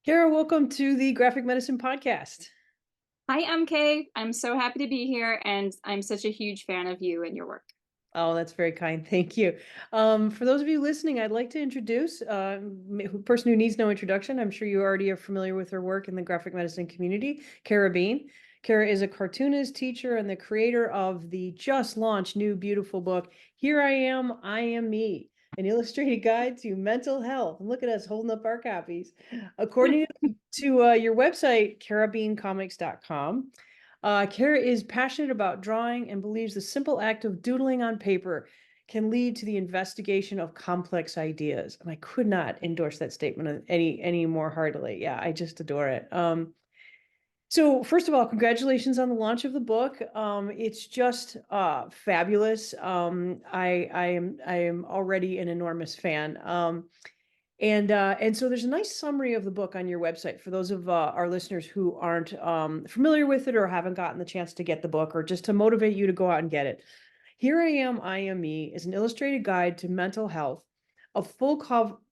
Cara, welcome to the Graphic Medicine Podcast. Hi, MK. I'm so happy to be here, and I'm such a huge fan of you and your work. Oh, that's very kind. Thank you. For those of you listening, I'd like to introduce a person who needs no introduction. I'm sure you already are familiar with her work in the graphic medicine community, Cara Bean. Cara is a cartoonist, teacher, and the creator of the just launched new beautiful book, Here I Am Me, an illustrated guide to mental health. And look at us holding up our copies. According to your website, carabeancomics.com. Kara is passionate about drawing and believes the simple act of doodling on paper can lead to the investigation of complex ideas. And I could not endorse that statement any more heartily. Yeah, I just adore it. So first of all, congratulations on the launch of the book. It's just fabulous. I am already an enormous fan. And so there's a nice summary of the book on your website for those of our listeners who aren't familiar with it or haven't gotten the chance to get the book, or just to motivate you to go out and get it. Here I Am Me is an illustrated guide to mental health, a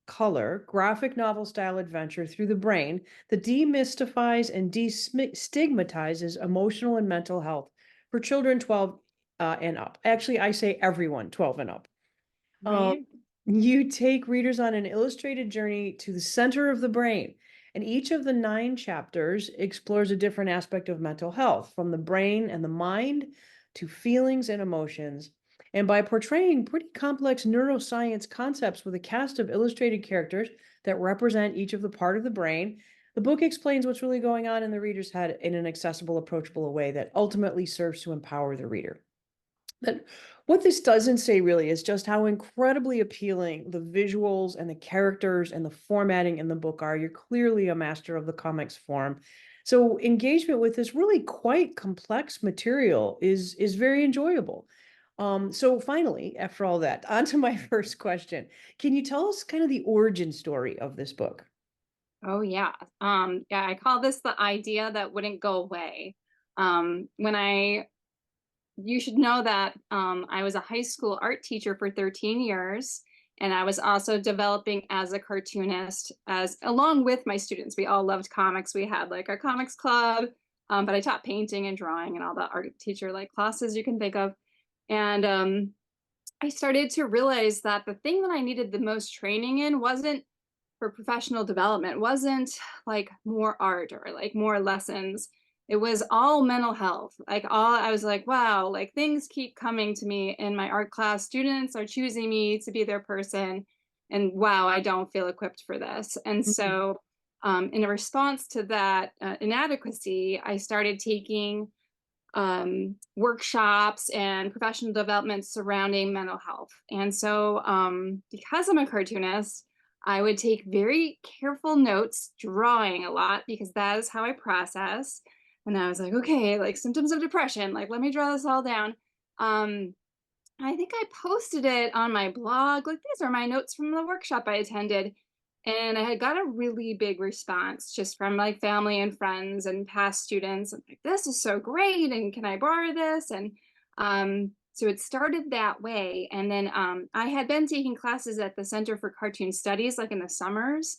color graphic novel style adventure through the brain that demystifies and destigmatizes emotional and mental health for children 12 and up. Actually, I say everyone 12 and up. Um, Right. you take readers on an illustrated journey to the center of the brain, and each of the 9 chapters explores a different aspect of mental health, from the brain and the mind to feelings and emotions. And by portraying pretty complex neuroscience concepts with a cast of illustrated characters that represent each of the part of the brain, the book explains what's really going on in the reader's head in an accessible, approachable way that ultimately serves to empower the reader. But what this doesn't say really is just how incredibly appealing the visuals and the characters and the formatting in the book are. You're clearly a master of the comics form. So engagement with this really quite complex material is very enjoyable. So finally, after all that, on to my first question. Can you tell us kind of the origin story of this book? Oh, yeah. Yeah, I call this the idea that wouldn't go away. When you should know that I was a high school art teacher for 13 years, and I was also developing as a cartoonist, as along with my students. We all loved comics. We had like a comics club, but I taught painting and drawing and all the art teacher like classes you can think of. And I started to realize that the thing that I needed the most training in wasn't for professional development, wasn't like more art or like more lessons. It was all mental health. Like all I was like, wow, like things keep coming to me in my art class. Students are choosing me to be their person. And wow, I don't feel equipped for this. And Mhm. so, in a response to that inadequacy, I started taking workshops and professional development surrounding mental health. And so, because I'm a cartoonist, I would take very careful notes, drawing a lot because that is how I process. And I was like, okay, like symptoms of depression, like let me draw this all down. Um, I think I posted it on my blog. Like, these are my notes from the workshop I attended. And I had got a really big response just from like family and friends and past students. I'm like, this is so great. And can I borrow this? And so it started that way. And then I had been taking classes at the Center for Cartoon Studies, like in the summers.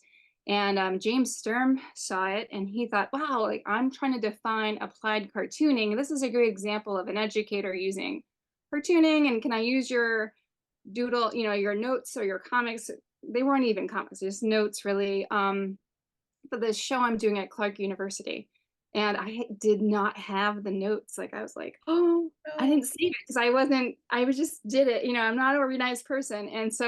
And James Sturm saw it and he thought, wow, like I'm trying to define applied cartooning. This is a great example of an educator using cartooning, and can I use your doodle, your notes or your comics? They weren't even comics, just notes really, for this show I'm doing at Clark University. And I did not have the notes. Like I was like, oh, I No. didn't save it because I was just did it. I'm not an organized person. And so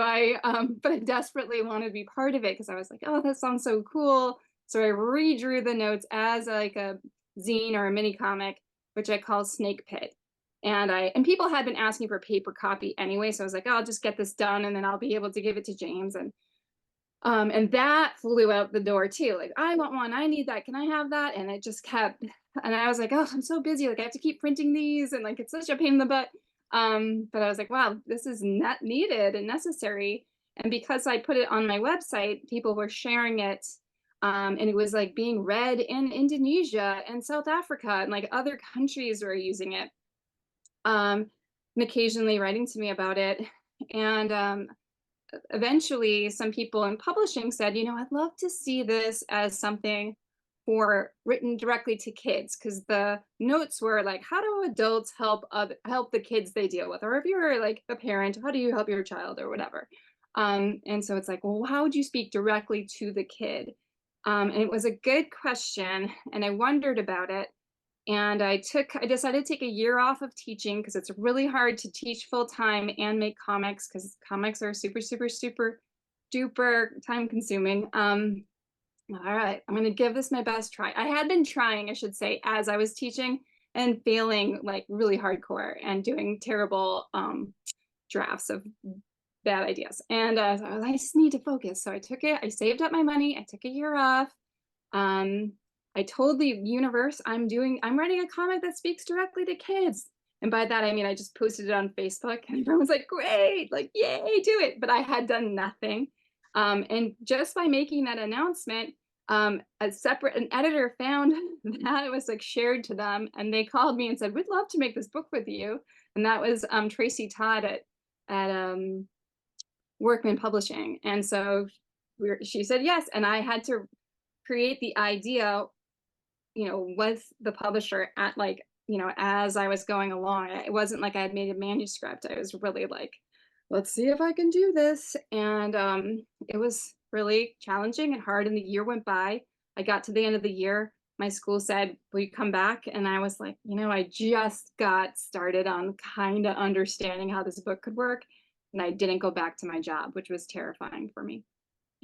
but I desperately wanted to be part of it because I was like, oh, that sounds so cool. So I redrew the notes as like a zine or a mini comic, which I call Snake Pit. And people had been asking for paper copy anyway. So I was like, oh, I'll just get this done and then I'll be able to give it to James. And that flew out the door too. Like, I want one, I need that. Can I have that? And it just kept, and I was like, oh, I'm so busy. Like, I have to keep printing these, and like, it's such a pain in the butt. But I was like, wow, this is not needed and necessary. And because I put it on my website, people were sharing it. And it was like being read in Indonesia and South Africa, and like other countries were using it. Um, and occasionally writing to me about it. And eventually some people in publishing said, I'd love to see this as something for written directly to kids, because the notes were like, how do adults help the kids they deal with, or if you're like a parent, how do you help your child or whatever. And so it's like, well, how would you speak directly to the kid? And it was a good question, and I wondered about it. And I decided to take a year off of teaching, because it's really hard to teach full time and make comics, because comics are super, super, super duper time consuming. All right, I'm going to give this my best try. I had been trying, I should say, as I was teaching, and failing like really hardcore and doing terrible drafts of bad ideas. And so I just need to focus. So I saved up my money. I took a year off. Um, I told the universe I'm writing a comic that speaks directly to kids. And by that, I mean, I just posted it on Facebook, and everyone was like, great, like, yay, do it. But I had done nothing. And just by making that announcement, an editor found that it was like shared to them, and they called me and said, we'd love to make this book with you. And that was Tracy Todd at Workman Publishing. And so she said yes. And I had to create the idea, with the publisher at like, as I was going along. It wasn't like I had made a manuscript. I was really like, let's see if I can do this. And it was really challenging and hard. And the year went by. I got to the end of the year. My school said, will you come back? And I was like, I just got started on kind of understanding how this book could work. And I didn't go back to my job, which was terrifying for me.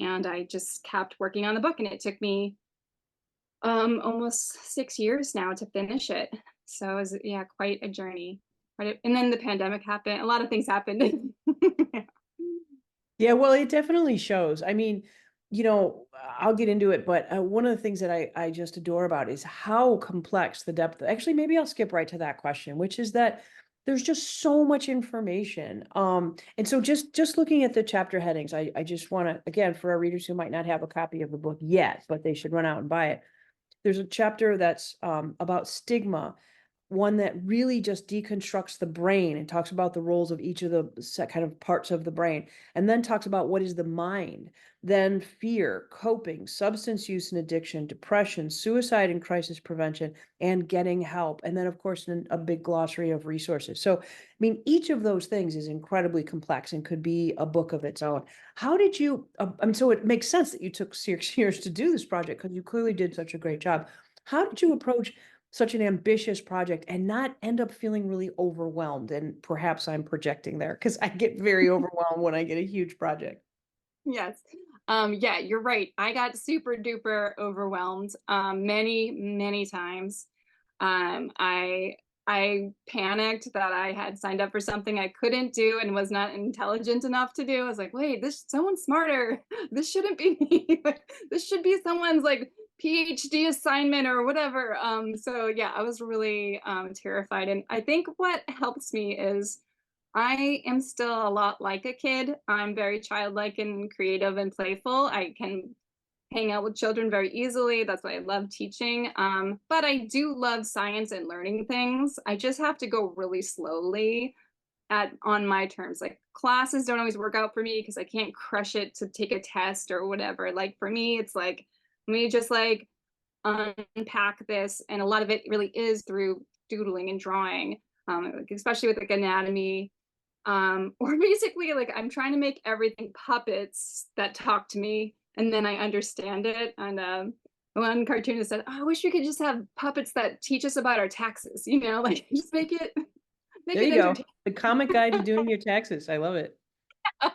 And I just kept working on the book, and it took me almost 6 years now to finish it. So it was, yeah, quite a journey. And then the pandemic happened. A lot of things happened. Yeah, well, it definitely shows. I mean, I'll get into it, but one of the things that I just adore about is how complex the depth. Actually, maybe I'll skip right to that question, which is that there's just so much information. And so just looking at the chapter headings, I just want to, again, for our readers who might not have a copy of the book yet, but they should run out and buy it. There's a chapter that's about stigma, one that really just deconstructs the brain and talks about the roles of each of the kind of parts of the brain, and then talks about what is the mind, then fear, coping, substance use and addiction, depression, suicide and crisis prevention, and getting help. And then, of course, a big glossary of resources. So, I mean, each of those things is incredibly complex and could be a book of its own. How did you, so it makes sense that you took 6 years to do this project, because you clearly did such a great job. How did you approach such an ambitious project and not end up feeling really overwhelmed? And perhaps I'm projecting there, because I get very overwhelmed when I get a huge project. Yes. Yeah, you're right. I got super duper overwhelmed many, many times. I panicked that I had signed up for something I couldn't do and was not intelligent enough to do. I was like, wait, someone's smarter. This shouldn't be me. This should be someone's like PhD assignment or whatever. So yeah, I was really terrified. And I think what helps me is I am still a lot like a kid. I'm very childlike and creative and playful. I can hang out with children very easily. That's why I love teaching. But I do love science and learning things. I just have to go really slowly on my terms. Like classes don't always work out for me because I can't crush it to take a test or whatever. Like for me, it's like, let me just like unpack this. And a lot of it really is through doodling and drawing, especially with like anatomy. Or basically like I'm trying to make everything puppets that talk to me, and then I understand it. And one cartoonist said, oh, I wish we could just have puppets that teach us about our taxes, like just make it There you go. entertaining. The comic guide to doing your taxes. I love it.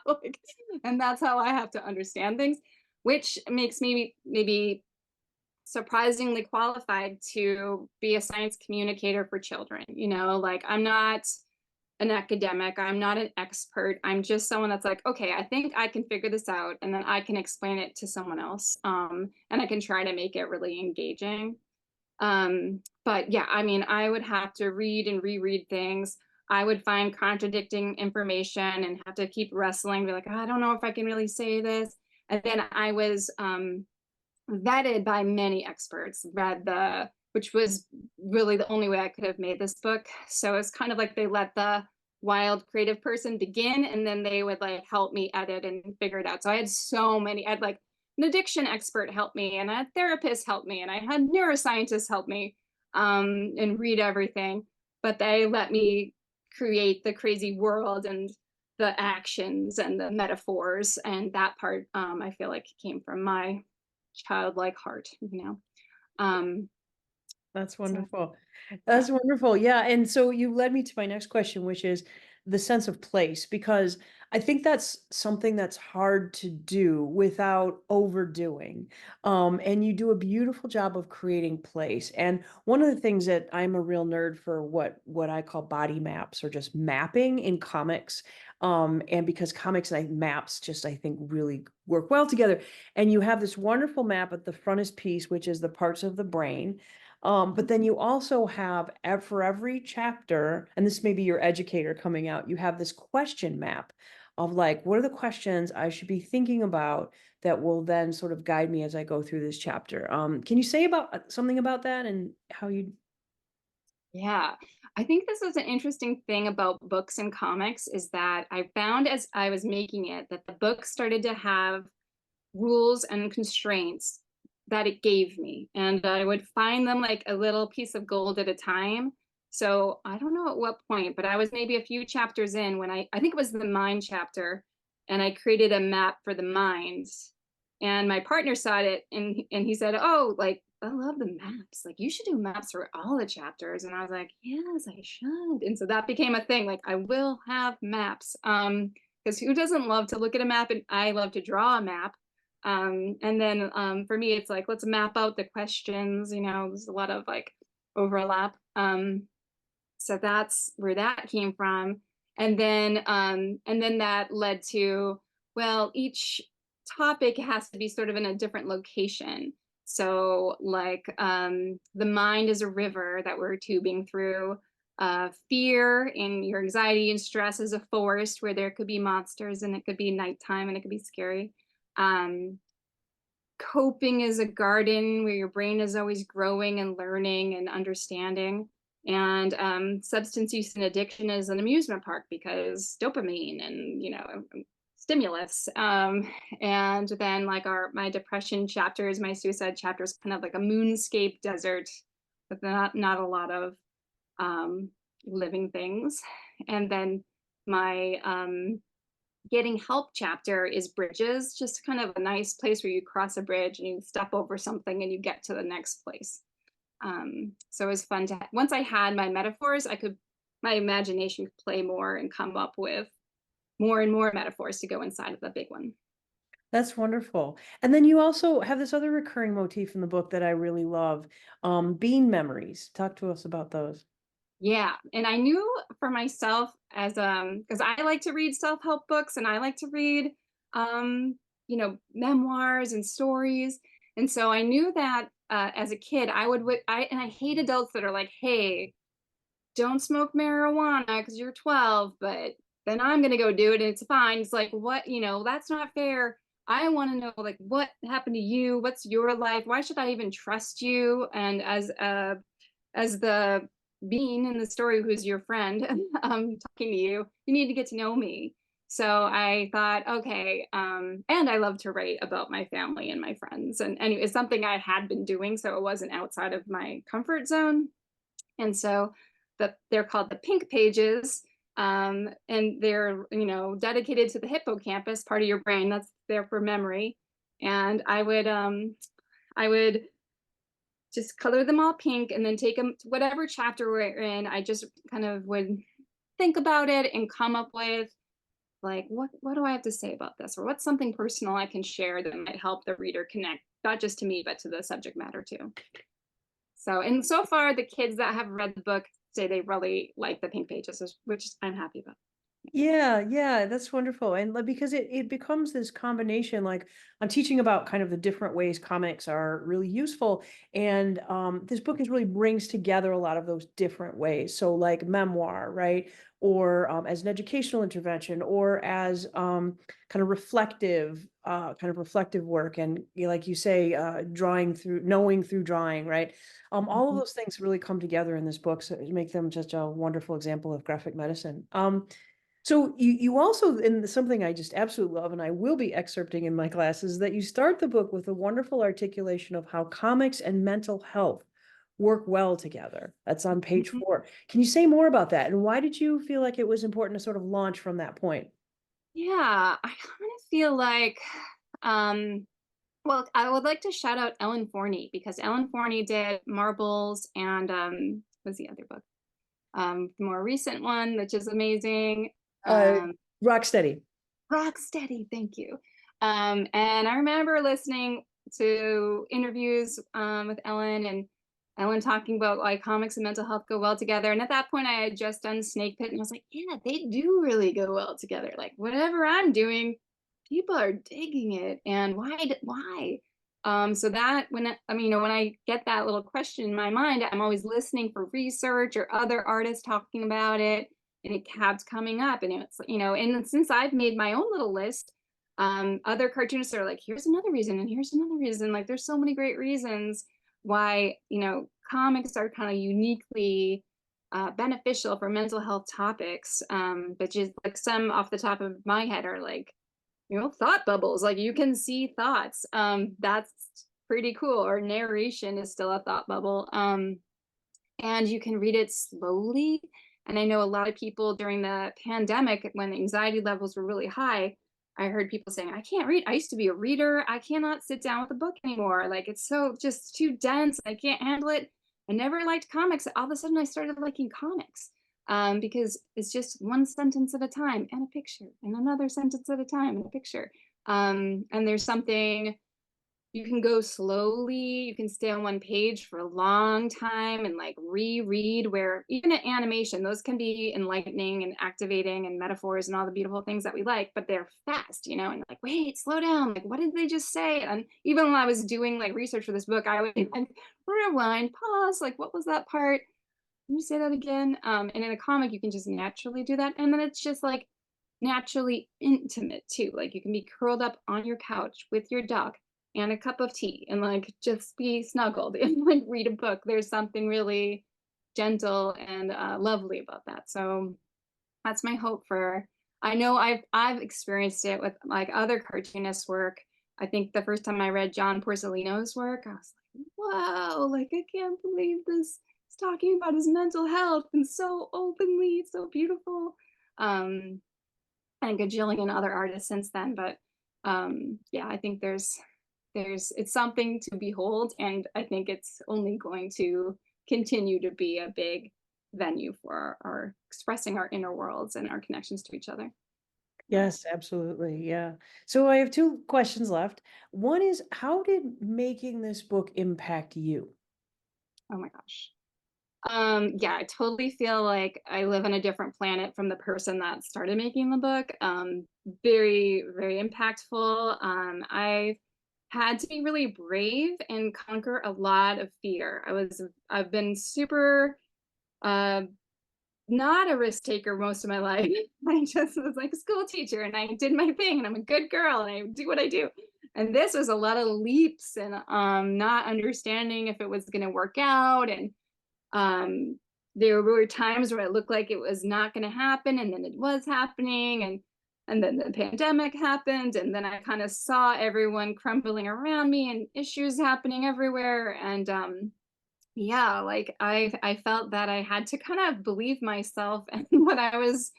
Like, and that's how I have to understand things, which makes me maybe surprisingly qualified to be a science communicator for children. Like I'm not an academic, I'm not an expert. I'm just someone that's like, okay, I think I can figure this out, and then I can explain it to someone else. And I can try to make it really engaging. But yeah, I mean, I would have to read and reread things. I would find contradicting information and have to keep wrestling, be like, oh, I don't know if I can really say this. And then I was vetted by many experts, which was really the only way I could have made this book. So it's kind of like they let the wild creative person begin, and then they would like help me edit and figure it out. So I had so many, I had like an addiction expert help me, and a therapist help me, and I had neuroscientists help me and read everything. But they let me create the crazy world and the actions and the metaphors, and that part I feel like came from my childlike heart, you know. Um, That's so wonderful. yeah. That's wonderful. Yeah. And so you led me to my next question, which is the sense of place, because I think that's something that's hard to do without overdoing. And you do a beautiful job of creating place. And one of the things that I'm a real nerd for, what I call body maps, or just mapping in comics. And because comics and maps just, I think, really work well together. And you have this wonderful map at the frontispiece, which is the parts of the brain. But then you also have, for every chapter, and this may be your educator coming out, you have this question map of like, what are the questions I should be thinking about that will then sort of guide me as I go through this chapter? Can you say about something about that and how you? Yeah, I think this is an interesting thing about books and comics is that I found as I was making it that the book started to have rules and constraints that it gave me. And I would find them like a little piece of gold at a time. So I don't know at what point, but I was maybe a few chapters in when I think it was the mind chapter, and I created a map for the minds. And my partner saw it, and he said, "Oh, like I love the maps. Like you should do maps for all the chapters." And I was like, "Yes, I should." And so that became a thing. Like I will have maps. Because who doesn't love to look at a map? And I love to draw a map. And then for me, it's like, let's map out the questions, you know, there's a lot of like overlap. So that's where that came from. And then that led to, well, each topic has to be sort of in a different location. So like the mind is a river that we're tubing through. Fear and your anxiety and stress is a forest where there could be monsters, and it could be nighttime and it could be scary. Um, Coping is a garden where your brain is always growing and learning and understanding. And substance use and addiction is an amusement park because dopamine and, you know, stimulus. And then like my depression chapters, my suicide chapters, kind of like a moonscape desert with not a lot of um, living things. And then my getting help chapter is bridges, just kind of a nice place where you cross a bridge and you step over something and you get to the next place. So it was fun to, once I had my metaphors, my imagination could play more and come up with more and more metaphors to go inside of the big one. That's wonderful. And then you also have this other recurring motif in the book that I really love, bean memories. Talk to us about those. Yeah, and I knew for myself as because I like to read self-help books, and I like to read you know, memoirs and stories. And so I knew that as a kid I hate adults that are like, "Hey, don't smoke marijuana because you're 12, but then I'm going to go do it and it's fine." It's like, what, you know, that's not fair. I want to know like what happened to you? What's your life? Why should I even trust you? And as the bean in the story who's your friend talking to you, you need to get to know me. So I thought, okay, and I love to write about my family and my friends, and anyway, it's something I had been doing, so it wasn't outside of my comfort zone. And so they're called the pink pages, and they're, you know, dedicated to the hippocampus, part of your brain that's there for memory. And I would just color them all pink and then take them to whatever chapter we're in. I just kind of would think about it and come up with like, what do I have to say about this, or what's something personal I can share that might help the reader connect not just to me but to the subject matter too. So, and so far, the kids that have read the book say they really like the pink pages, which I'm happy about. Yeah, that's wonderful. And like, because it becomes this combination, like I'm teaching about kind of the different ways comics are really useful. And this book is really brings together a lot of those different ways. So like memoir, right? Or as an educational intervention, or as kind of reflective work. And like you say, drawing through, knowing through drawing, right? All of Mhm. those things really come together in this book, so it make them just a wonderful example of graphic medicine. So you also, and something I just absolutely love, and I will be excerpting in my classes, that you start the book with a wonderful articulation of how comics and mental health work well together. That's on page Mhm. 4. Can you say more about that? And why did you feel like it was important to sort of launch from that point? Yeah, I kind of feel like, um, well, I would like to shout out Ellen Forney because Ellen Forney did Marbles and what's the other book? The more recent one, which is amazing. Uh, Um, Rocksteady. Rocksteady, thank you. And I remember listening to interviews with Ellen and Ellen talking about like comics and mental health go well together. And at that point, I had just done Snake Pit, and I was like, yeah, they do really go well together. Like whatever I'm doing, people are digging it, and why? So that I mean, when I get that little question in my mind, I'm always listening for research or other artists talking about it, and it kept coming up, and it's and since I've made my own little list, other cartoonists are like, here's another reason and here's another reason. Like there's so many great reasons why comics are kind of uniquely beneficial for mental health topics, but just like some off the top of my head are like thought bubbles, like you can see thoughts, that's pretty cool, or narration is still a thought bubble, and you can read it slowly. And I know a lot of people during the pandemic, when anxiety levels were really high, I heard people saying, I can't read. I used to be a reader. I cannot sit down with a book anymore. Like it's so just too dense. I can't handle it. I never liked comics. All of a sudden, I started liking comics because it's just one sentence at a time and a picture, and another sentence at a time and a picture. And there's something you can go slowly, you can stay on one page for a long time and like reread, where even an animation, those can be enlightening and activating and metaphors and all the beautiful things that we like, but they're fast, and like, wait, slow down, like what did they just say? And even when I was doing like research for this book, I would like rewind, pause, like what was that part? Can you say that again? And in a comic, you can just naturally do that. And then it's just like naturally intimate too. Like you can be curled up on your couch with your dog and a cup of tea and like just be snuggled and like read a book. There's something really gentle and lovely about that. So that's my hope for. I know I've experienced it with like other cartoonists' work. I think the first time I read John Porcellino's work, I was like, "Whoa! Like I can't believe this. He's talking about his mental health and so openly. It's so beautiful." Um, and a gajillion other artists since then, but yeah, I think there's it's something to behold, and I think it's only going to continue to be a big venue for our expressing our inner worlds and our connections to each other. Yeah. Yes, absolutely. Yeah. So I have 2 questions left. One is, how did making this book impact you? Oh my gosh. Yeah, I totally feel like I live on a different planet from the person that started making the book. Very, very impactful. I've had to be really brave and conquer a lot of fear. I've been super uh not a risk taker most of my life. I just was like a school teacher and I did my thing and I'm a good girl and I do what I do. And this was a lot of leaps and not understanding if it was going to work out, and um, there were times where it looked like it was not going to happen, and then it was happening, and then the pandemic happened, and then I kind of saw everyone crumbling around me and issues happening everywhere, and yeah, like I felt that I had to kind of believe myself and what I was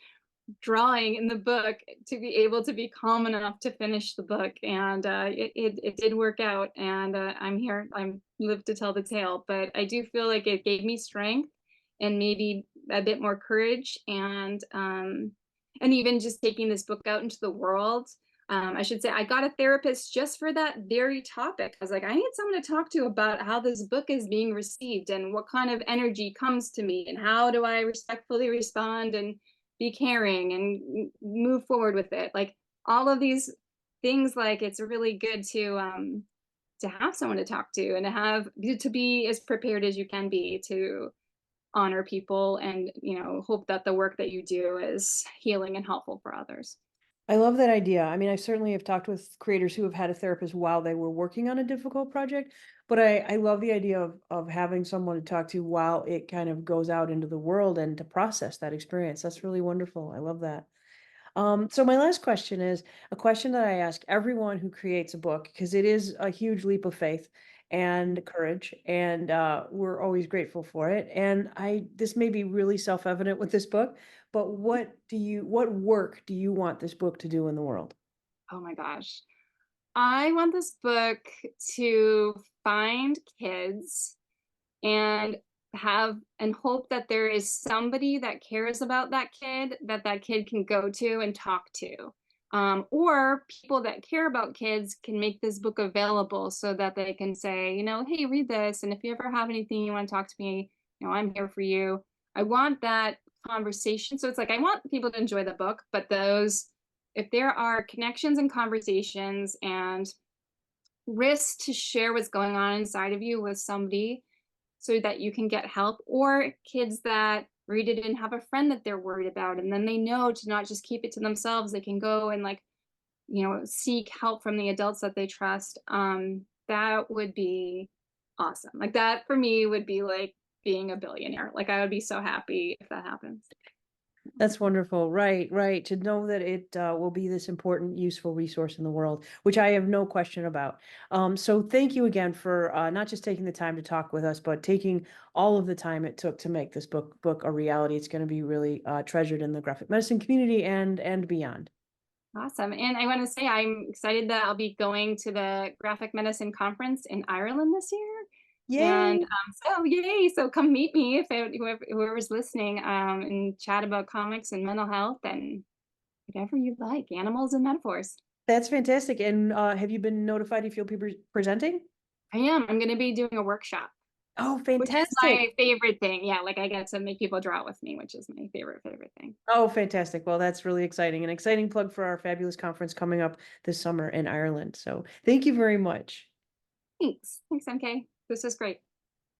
drawing in the book to be able to be calm enough to finish the book, and it did work out, and I'm here, I'm lived to tell the tale, but I do feel like it gave me strength and maybe a bit more courage, and even just taking this book out into the world. I should say I got a therapist just for that very topic. I was like, I need someone to talk to about how this book is being received and what kind of energy comes to me and how do I respectfully respond, and be caring and move forward with it. Like all of these things, like it's really good to have someone to talk to and to have to be as prepared as you can be to honor people and hope that the work that you do is healing and helpful for others. I love that idea. I mean, I certainly have talked with creators who have had a therapist while they were working on a difficult project, but I love the idea of having someone to talk to while it kind of goes out into the world and to process that experience. That's really wonderful. I love that. So my last question is a question that I ask everyone who creates a book, because it is a huge leap of faith and courage, and we're always grateful for it. And this may be really self-evident with this book, but what work do you want this book to do in the world? Oh my gosh. I want this book to find kids and have and hope that there is somebody that cares about that kid that that kid can go to and talk to. Or people that care about kids can make this book available so that they can say, hey, read this. And if you ever have anything you want to talk to me, I'm here for you. I want that conversation. So it's like I want people to enjoy the book, but if there are connections and conversations and risks to share what's going on inside of you with somebody so that you can get help, or kids that read it and have a friend that they're worried about and then they know to not just keep it to themselves, they can go and like seek help from the adults that they trust. That would be awesome. Like that for me would be like being a billionaire. Like I would be so happy if that happens. That's wonderful. Right, right. To know that it will be this important, useful resource in the world, which I have no question about. So thank you again for not just taking the time to talk with us, but taking all of the time it took to make this book a reality. It's going to be really treasured in the graphic medicine community and beyond. Awesome. And I want to say I'm excited that I'll be going to the graphic medicine conference in Ireland this year. And Yay! so yay. So come meet me if whoever's listening, and chat about comics and mental health and whatever you like, animals and metaphors. That's fantastic. And have you been notified if you'll be presenting? I am. I'm going to be doing a workshop, Oh, which is fantastic. my favorite thing. Yeah, like I get to make people draw with me, which is my favorite thing. Oh, fantastic. Well, that's really exciting. An exciting plug for our fabulous conference coming up this summer in Ireland. So thank you very much. Thanks. Thanks, MK. This is great.